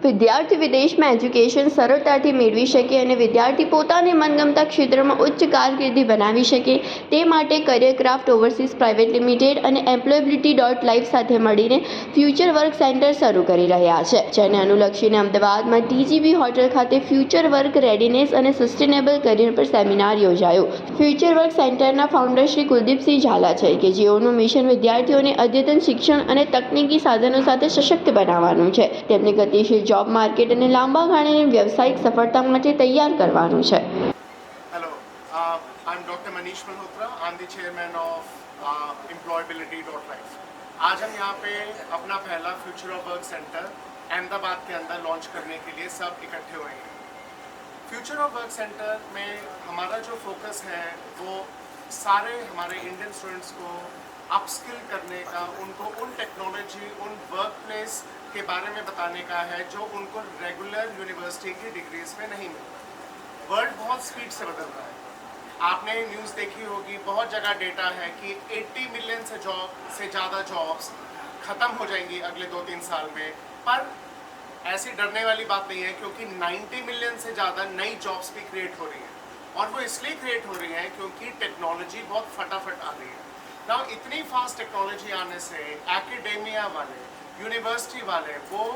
વિદ્યાર્થી વિદેશમાં એજ્યુકેશન સરળતાથી મેળવી શકે અને વિદ્યાર્થી પોતાને મનગમતા ક્ષેત્રમાં ઉચ્ચ કારકિર્દી બનાવી શકે તે માટે career craft overseas private limited અને employability.life સાથે મળીને ફ્યુચર વર્ક સેન્ટર શરૂ કરી રહ્યા છે, જેને અનુલક્ષીને અમદાવાદમાં TGV હોટેલ ખાતે ફ્યુચર વર્ક રેડીનેસ અને સસ્ટેનેબલ કરિયર પર સેમિનાર યોજાયો। ફ્યુચર વર્ક સેન્ટરના ફાઉન્ડર શ્રી કુલદીપસિંહ ઝાલા છે કે જેઓનું મિશન વિદ્યાર્થીઓને અદ્યતન શિક્ષણ અને તકનીકી સાધનો સાથે સશક્ત બનાવવાનું છે, તેમને ગતિશીલ जॉब मार्केट અને લાંબા ગાળાની વ્યવસાયિક સફળતા માટે તૈયાર કરવાનું છે। Hello, I'm Dr. Manish Malhotra. I'm the chairman of employability.life. आज हम यहाँ पे अपना पहला future of work centre Ahmedabad के अंदर लॉन्च करने के लिए सब इकट्ठे हुए हैं। फ्यूचर ऑफ वर्क सेंटर में हमारा जो फोकस है वो सारे हमारे इंडियन स्टूडेंट्स को अपस्किल करने का, उनको उन टेक्नोलॉजी, उन वर्क प्लेस के बारे में बताने का है जो उनको रेगुलर यूनिवर्सिटी की डिग्रीज में नहीं मिलता। वर्ल्ड बहुत स्पीड से बदल रहा है। आपने न्यूज़ देखी होगी, बहुत जगह डेटा है कि 80 मिलियन से ज़्यादा जॉब्स ख़त्म हो जाएंगी अगले 2-3 साल में। पर ऐसी डरने वाली बात नहीं है क्योंकि 90 मिलियन से ज़्यादा नई जॉब्स भी क्रिएट हो रही हैं, और वो इसलिए क्रिएट हो रही हैं क्योंकि टेक्नोलॉजी बहुत फटाफट आ रही है। ना इतनी फास्ट टेक्नोलॉजी आने से एकेडेमिया वाले, यूनिवर्सिटी वाले वो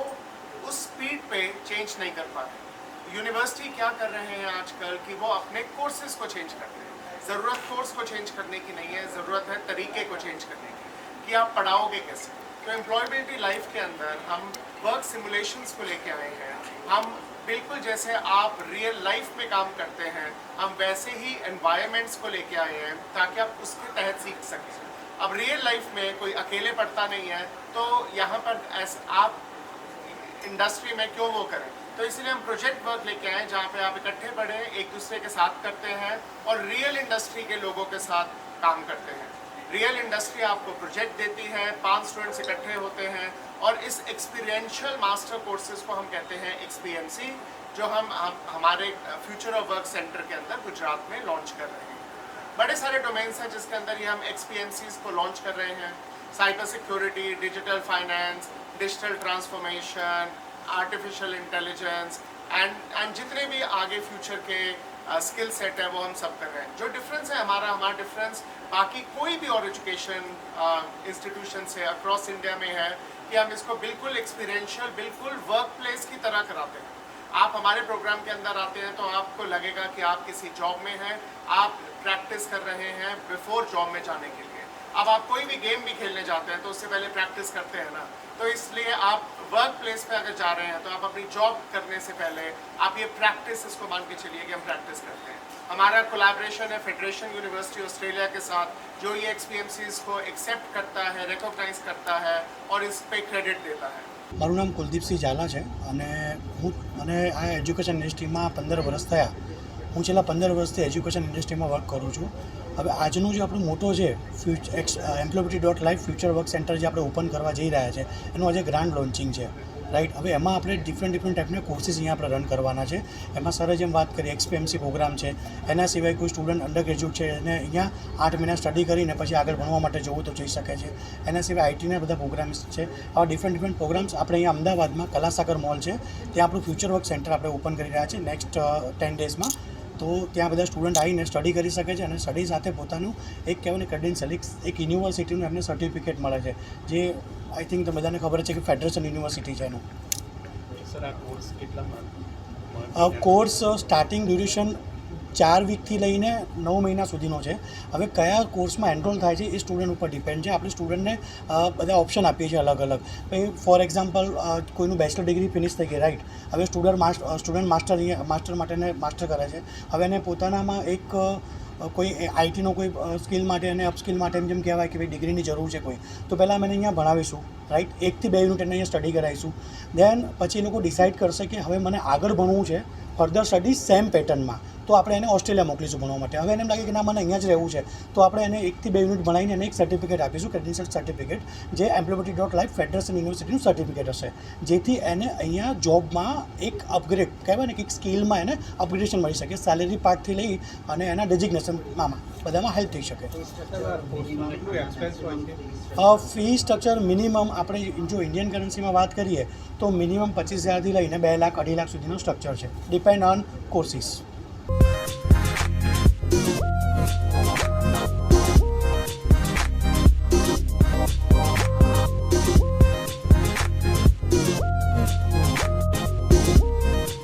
उस स्पीड पे चेंज नहीं कर पाते। यूनिवर्सिटी क्या कर रहे हैं आजकल कि वो अपने कोर्सेज को चेंज कर रहे हैं। ज़रूरत कोर्स को चेंज करने की नहीं है, ज़रूरत है तरीके को चेंज करने की कि आप पढ़ाओगे कैसे। तो एम्प्लॉयबिलिटी लाइफ के अंदर हम वर्क सिमुलेशंस को लेके आए हैं। हम बिल्कुल जैसे आप रियल लाइफ में काम करते हैं, हम वैसे ही एनवायरनमेंट्स को लेके आए हैं ताकि आप उसके तहत सीख सकें। अब रियल लाइफ में कोई अकेले पढ़ता नहीं है, तो यहाँ पर आप इंडस्ट्री में क्यों वो करें। तो इसलिए हम प्रोजेक्ट वर्क लेके आए जहाँ पे आप इकट्ठे पढ़ें, एक दूसरे के साथ करते हैं और रियल इंडस्ट्री के लोगों के साथ काम करते हैं। रियल इंडस्ट्री आपको प्रोजेक्ट देती है, 5 स्टूडेंट्स इकट्ठे होते हैं और इस एक्सपीरियंशियल मास्टर कोर्सेज को हम कहते हैं XPMC, जो हम हमारे फ्यूचर ऑफ वर्क सेंटर के अंदर गुजरात में लॉन्च कर रहे हैं। बड़े सारे डोमेन्स हैं जिसके अंदर ये हम XPMCs को लॉन्च कर रहे हैं। Cyber security, digital finance, digital transformation, artificial intelligence and जितने भी आगे फ्यूचर के स्किल सेट है वो हम सब कर रहे हैं। जो डिफरेंस है हमारा डिफरेंस बाकी कोई भी और एजुकेशन इंस्टीट्यूशन से अक्रॉस इंडिया में है कि हम इसको बिल्कुल एक्सपीरियंशियल, बिल्कुल वर्क प्लेस की तरह कराते हैं। आप हमारे प्रोग्राम के अंदर आते हैं तो आपको लगेगा कि आप किसी जॉब में हैं, आप प्रैक्टिस कर रहे हैं बिफोर जॉब में जाने के लिए। अब आप कोई भी गेम भी खेलने जाते हैं तो उससे पहले प्रैक्टिस करते हैं ना, तो इसलिए आप वर्क प्लेस पे अगर जा रहे हैं तो आप अपनी जॉब करने से पहले आप ये प्रैक्टिस इसको मान के चलिए कि हम प्रैक्टिस करते हैं। हमारा कोलैबोरेशन है फेडरेशन यूनिवर्सिटी ऑस्ट्रेलिया के साथ, जो ये XPMCs को एक्सेप्ट करता है, रिकॉग्नाइज करता है और इस पे क्रेडिट देता है। મારું નામ કુલદીપસિંહ ઝાલા છે અને મને આ એજ્યુકેશન ઇન્ડસ્ટ્રીમાં 15 વર્ષ થયા। હું છેલ્લા 15 વર્ષથી એજ્યુકેશન ઇન્ડસ્ટ્રીમાં વર્ક કરું છું। હવે આજનું જે આપણું મોટો છે employability.life ફ્યુચર વર્ક સેન્ટર જે આપણે ઓપન કરવા જઈ રહ્યા છે એનું આજે ગ્રાન્ડ લોન્ચિંગ છે, રાઈટ। હવે એમાં આપણે ડિફરન્ટ ટાઈપના કોર્સીસ અહીંયા આપણે રન કરવાના છે। એમાં સરે જેમ વાત કરીએ XPMC પ્રોગ્રામ છે, એના સિવાય કોઈ સ્ટુડન્ટ અંડર ગ્રેજ્યુએટ છે એને અહીંયા 8 મહિના સ્ટડી કરીને પછી આગળ ભણવા માટે જવું તો જઈ શકે છે। એના સિવાય આઈટીના બધા પ્રોગ્રામ્સ છે। આવા ડિફરન્ટ પ્રોગ્રામ્સ આપણે અહીંયા અમદાવાદમાં કલાસાગર મોલ છે ત્યાં આપણું ફ્યુચર વર્ક સેન્ટર આપણે ઓપન કરી રહ્યા છીએ નેક્સ્ટ 10 ડેઝમાં। તો ત્યાં બધા સ્ટુડન્ટ આવીને સ્ટડી કરી શકે છે અને સ્ટડી સાથે પોતાનું એક કહેવાય ને ક્રેડેન્શિયલ, એક યુનિવર્સિટીનું એમને સર્ટિફિકેટ મળે છે, જે આઈ થિંક તો બધાને ખબર છે કે ફેડરેશન યુનિવર્સિટી છે એનું। કોર્સ સ્ટાર્ટિંગ ડ્યુરેશન 4 વીકથી લઈને 9 મહિના સુધીનો છે। હવે કયા કોર્સમાં એનરોલ થાય છે એ સ્ટુડન્ટ ઉપર ડિપેન્ડ છે। આપણે સ્ટુડન્ટને બધા ઓપ્શન આપીએ છીએ અલગ અલગ। ફોર એક્ઝામ્પલ કોઈનું બેચલર ડિગ્રી ફિનિશ થઈ ગઈ, રાઈટ। હવે સ્ટુડન્ટ માસ્ટર માટેને માસ્ટર કરે છે। હવે એને પોતાનામાં એક કોઈ આઈટીનો કોઈ સ્કિલ માટે અને અપસ્કિલ માટે એમ જેમ કહેવાય કે ભાઈ ડિગ્રીની જરૂર છે કોઈ, તો પહેલાં અમે અહીંયા ભણાવીશું, રાઈટ। 1 થી 2 યુનિટ એને અહીંયા સ્ટડી કરાવીશું। દેન પછી એ લોકો ડિસાઇડ કરશે કે હવે મને આગળ ભણવું છે ફર્ધર સ્ટડી સેમ પેટર્નમાં, તો તો આપણે એને ઓસ્ટ્રેલિયા મોકલીશું ભણવા માટે. હવે એને એમ લાગે કે ના મને અહીંયા જ રહેવું છે તો આપણે એને 1 થી 2 યુનિટ ભણાવીને એને એક સર્ટિફિકેટ આપીશું, ક્રેડેન્શિયલ સર્ટિફિકેટ, જે એમ્પ્લોયબિલિટી.લાઈફ ફેડરેશન યુનિવર્સિટીનું સર્ટિફિકેટ હશે, જેથી એને અહીંયા જોબમાં એક અપગ્રેડ કહેવાય ને કે એક સ્કિલમાં એને અપગ્રેડેશન મળી શકે, સેલેરી પાર્ટથી લઈ અને એના ડેઝિગ્નેશનમાં બધામાં હેલ્પ થઈ શકે. ફી સ્ટ્રક્ચર મિનિમમ આપણે જો ઇન્ડિયન કરન્સીમાં વાત કરીએ તો મિનિમમ 25,000થી લઈને 2 લાખ 2.5 લાખ સુધીનું સ્ટ્રક્ચર છે, ડિપેન્ડ ઓન કોર્સિસ.